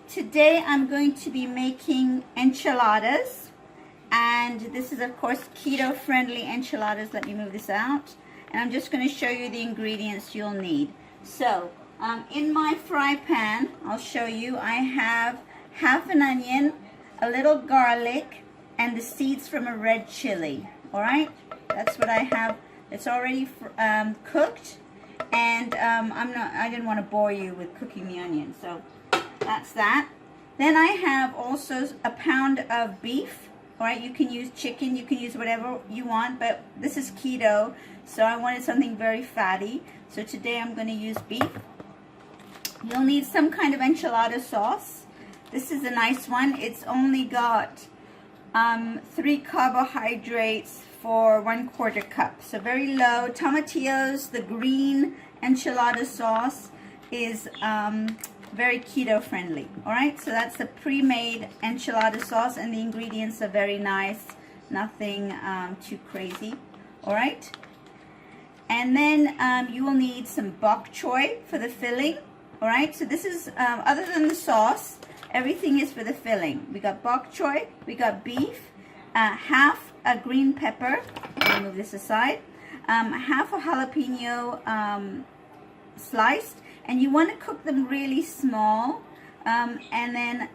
Today I'm going to be making enchiladas, and this is of course keto friendly enchiladas. Let me move this out, and I'm just going to show you the ingredients you'll need. So in my fry pan, I'll show you, I have half an onion, a little garlic, and the seeds from a red chili. All right, that's what I have. It's already cooked, and I didn't want to bore you with cooking the onion, so that's that. Then I have also a pound of beef. All right, you can use chicken, you can use whatever you want, but this is keto, so I wanted something very fatty. So today I'm going to use beef. You'll need some kind of enchilada sauce. This is a nice one. It's only got 3 carbohydrates for 1/4 cup, so very low. Tomatillos, the green enchilada sauce, is very keto friendly. All right, so that's the pre-made enchilada sauce, and the ingredients are very nice, nothing too crazy. All right, and then you will need some bok choy for the filling. All right, so this is other than the sauce, everything is for the filling. We got bok choy, we got beef, half a green pepper, let me move this aside, half a jalapeno sliced, and you want to cook them really small, and then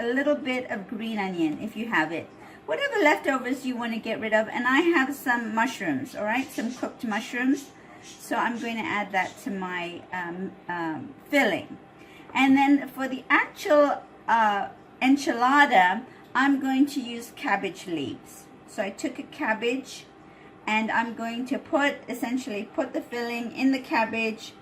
a little bit of green onion if you have it. Whatever leftovers you want to get rid of, and I have some mushrooms, all right, some cooked mushrooms, so I'm going to add that to my filling. And then for the actual enchilada, I'm going to use cabbage leaves. So I took a cabbage, and I'm going to essentially put the filling in the cabbage,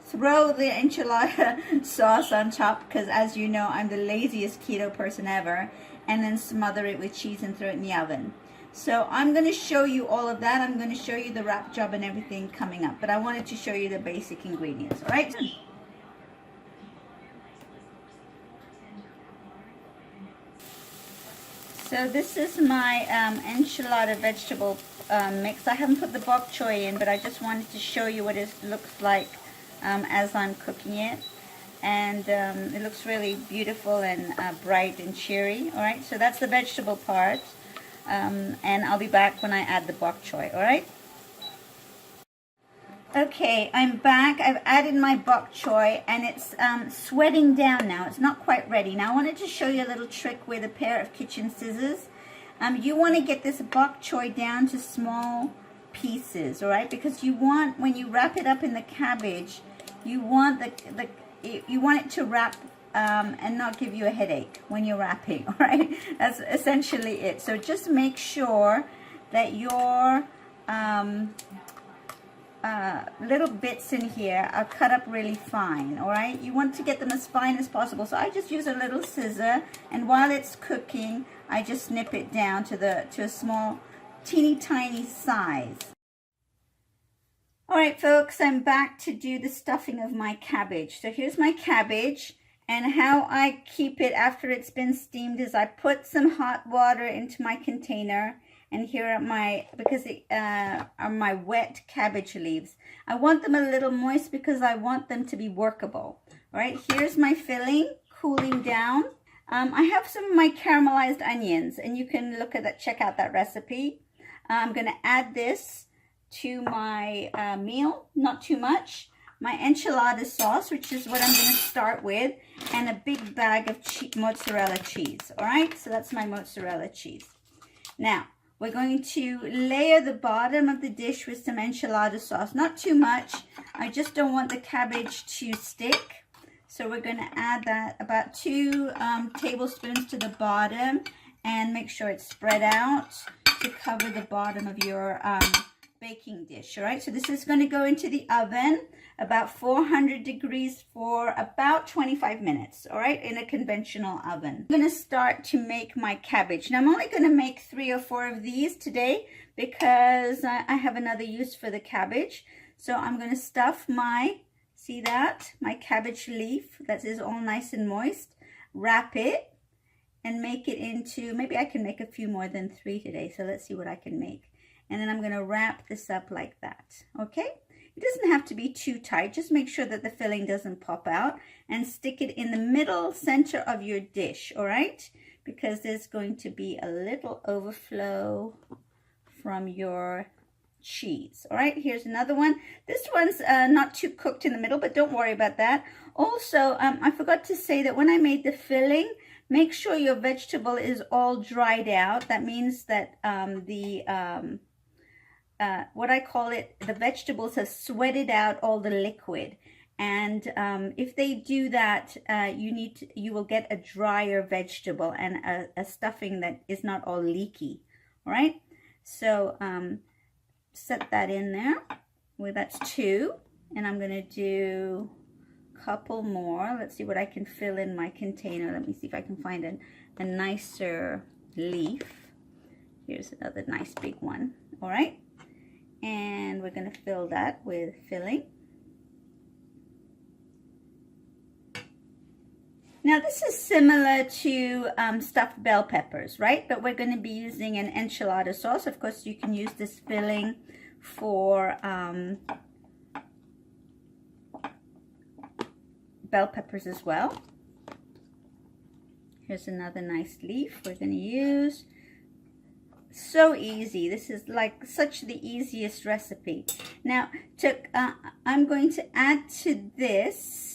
throw the enchilada sauce on top, because as you know, I'm the laziest keto person ever, and then smother it with cheese and throw it in the oven. So I'm going to show you all of that. I'm going to show you the wrap job and everything coming up, but I wanted to show you the basic ingredients, all right? So this is my enchilada vegetable mix. I haven't put the bok choy in, but I just wanted to show you what it looks like as I'm cooking it, and it looks really beautiful and bright and cheery. All right, so that's the vegetable part, and I'll be back when I add the bok choy. All right. Okay, I'm back. I've added my bok choy, and it's sweating down now. It's not quite ready. Now I wanted to show you a little trick with a pair of kitchen scissors. You want to get this bok choy down to small pieces, all right? Because you want, when you wrap it up in the cabbage, you want you want it to wrap and not give you a headache when you're wrapping, all right? That's essentially it. So just make sure that your little bits in here are cut up really fine, all right? You want to get them as fine as possible. So I just use a little scissor, and while it's cooking, I just snip it down to a small, teeny tiny size. All right, folks, I'm back to do the stuffing of my cabbage. So here's my cabbage, and how I keep it after it's been steamed is I put some hot water into my container, and here are because they are my wet cabbage leaves. I want them a little moist because I want them to be workable. All right, here's my filling cooling down. I have some of my caramelized onions, and you can check out that recipe. I'm going to add this to my meal, not too much. My enchilada sauce, which is what I'm going to start with, and a big bag of mozzarella cheese. All right, so that's my mozzarella cheese. Now, we're going to layer the bottom of the dish with some enchilada sauce. Not too much. I just don't want the cabbage to stick. So we're going to add that about 2 tablespoons to the bottom, and make sure it's spread out to cover the bottom of your baking dish. All right, so this is going to go into the oven about 400 degrees for about 25 minutes, all right, in a conventional oven. I'm going to start to make my cabbage. Now I'm only going to make 3 or 4 of these today because I have another use for the cabbage. So I'm going to stuff my, see that, my cabbage leaf that is all nice and moist, wrap it, and make it into, maybe I can make a few more than 3 today, so let's see what I can make. And then I'm going to wrap this up like that, okay? It doesn't have to be too tight. Just make sure that the filling doesn't pop out, and stick it in the middle center of your dish, all right? Because there's going to be a little overflow from your cheese. All right, here's another one. This one's not too cooked in the middle, but don't worry about that. Also, I forgot to say that when I made the filling, make sure your vegetable is all dried out. That means that what I call it, the vegetables have sweated out all the liquid. And if they do that, you will get a drier vegetable and a stuffing that is not all leaky. All right, so set that in there. Well, that's 2, and I'm gonna do a couple more. Let's see what I can fill in my container. Let me see if I can find a nicer leaf. Here's another nice big one. All right, and we're gonna fill that with filling. Now this is similar to stuffed bell peppers, right? But we're going to be using an enchilada sauce. Of course, you can use this filling for bell peppers as well. Here's another nice leaf we're going to use. So easy. This is like such the easiest recipe. Now, I'm going to add to this.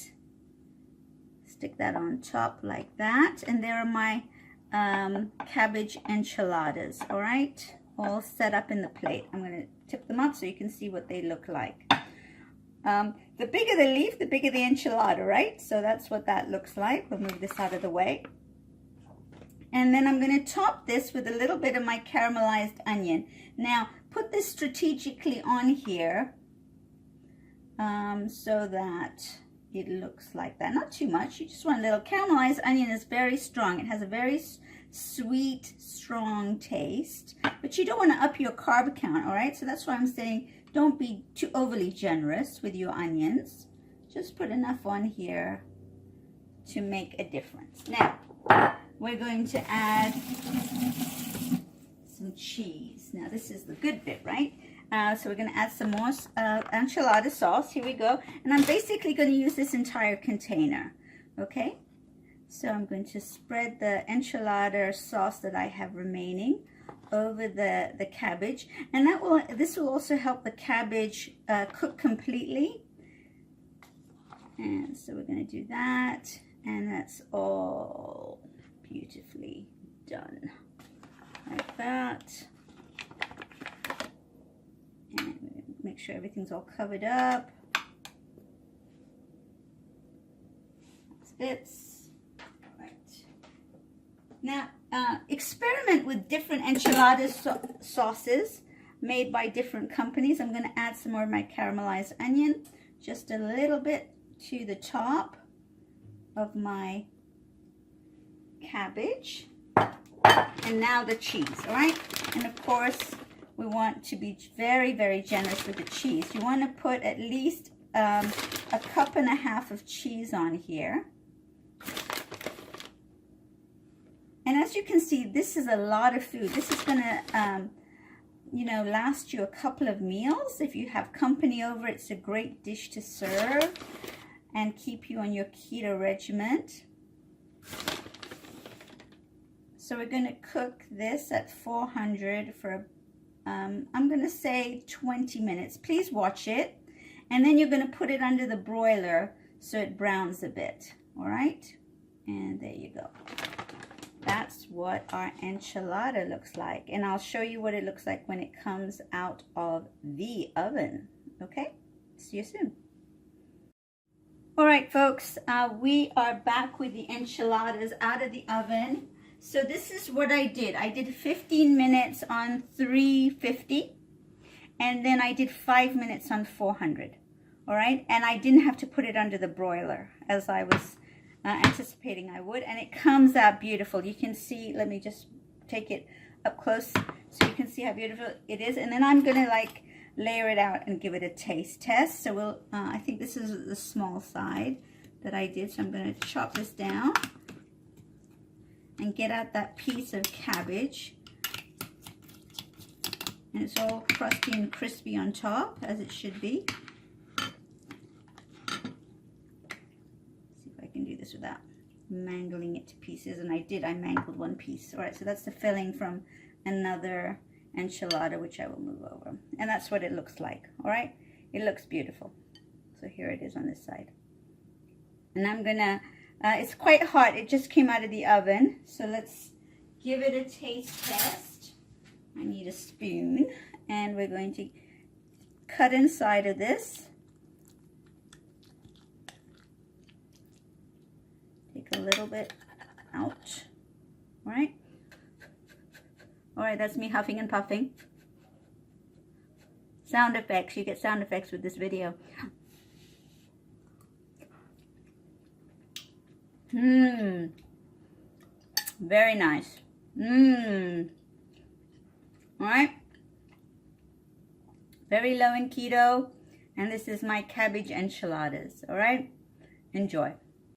Stick that on top like that, and there are my cabbage enchiladas. All right, all set up in the plate. I'm going to tip them up so you can see what they look like. The bigger the leaf, the bigger the enchilada, right? So that's what that looks like. We'll move this out of the way, and then I'm going to top this with a little bit of my caramelized onion. Now put this strategically on here so that it looks like that. Not too much. You just want a little. Caramelized onion is very strong. It has a very sweet, strong taste. But you don't want to up your carb count, all right? So that's why I'm saying don't be too overly generous with your onions. Just put enough on here to make a difference. Now, we're going to add some cheese. Now, this is the good bit, right? So we're going to add some more enchilada sauce. Here we go. And I'm basically going to use this entire container. Okay? So I'm going to spread the enchilada sauce that I have remaining over the cabbage. And this will also help the cabbage cook completely. And so we're going to do that. And that's all beautifully done. Like that. And make sure everything's all covered up. Bits. Right. Now, experiment with different enchilada sauces made by different companies. I'm going to add some more of my caramelized onion, just a little bit to the top of my cabbage. And now the cheese, all right? And of course, we want to be very, very generous with the cheese. You want to put at least a cup and a half of cheese on here. And as you can see, this is a lot of food. This is going to, last you a couple of meals. If you have company over, it's a great dish to serve and keep you on your keto regimen. So we're going to cook this at 400 for I'm going to say 20 minutes. Please watch it. And then you're going to put it under the broiler so it browns a bit. All right? And there you go. That's what our enchilada looks like. And I'll show you what it looks like when it comes out of the oven. Okay? See you soon. All right, folks. We are back with the enchiladas out of the oven. So this is what I did. I did 15 minutes on 350, and then I did 5 minutes on 400, all right? And I didn't have to put it under the broiler as I was anticipating I would, and it comes out beautiful. You can see, let me just take it up close so you can see how beautiful it is. And then I'm gonna like layer it out and give it a taste test. So we'll, I think this is the small side that I did, so I'm gonna chop this down and get out that piece of cabbage. And it's all crusty and crispy on top, as it should be. this without mangling it to pieces, and I mangled one piece. All right, so that's the filling from another enchilada, which I will move over, and that's what it looks like. All right, it looks beautiful. So here it is on this side, and I'm gonna it's quite hot. It just came out of the oven, so let's give it a taste test. I need a spoon, and we're going to cut inside of this. Take a little bit out. All right. All right, that's me huffing and puffing. Sound effects. You get sound effects with this video. Very nice. All right. Very low in keto. And this is my cabbage enchiladas. All right. Enjoy.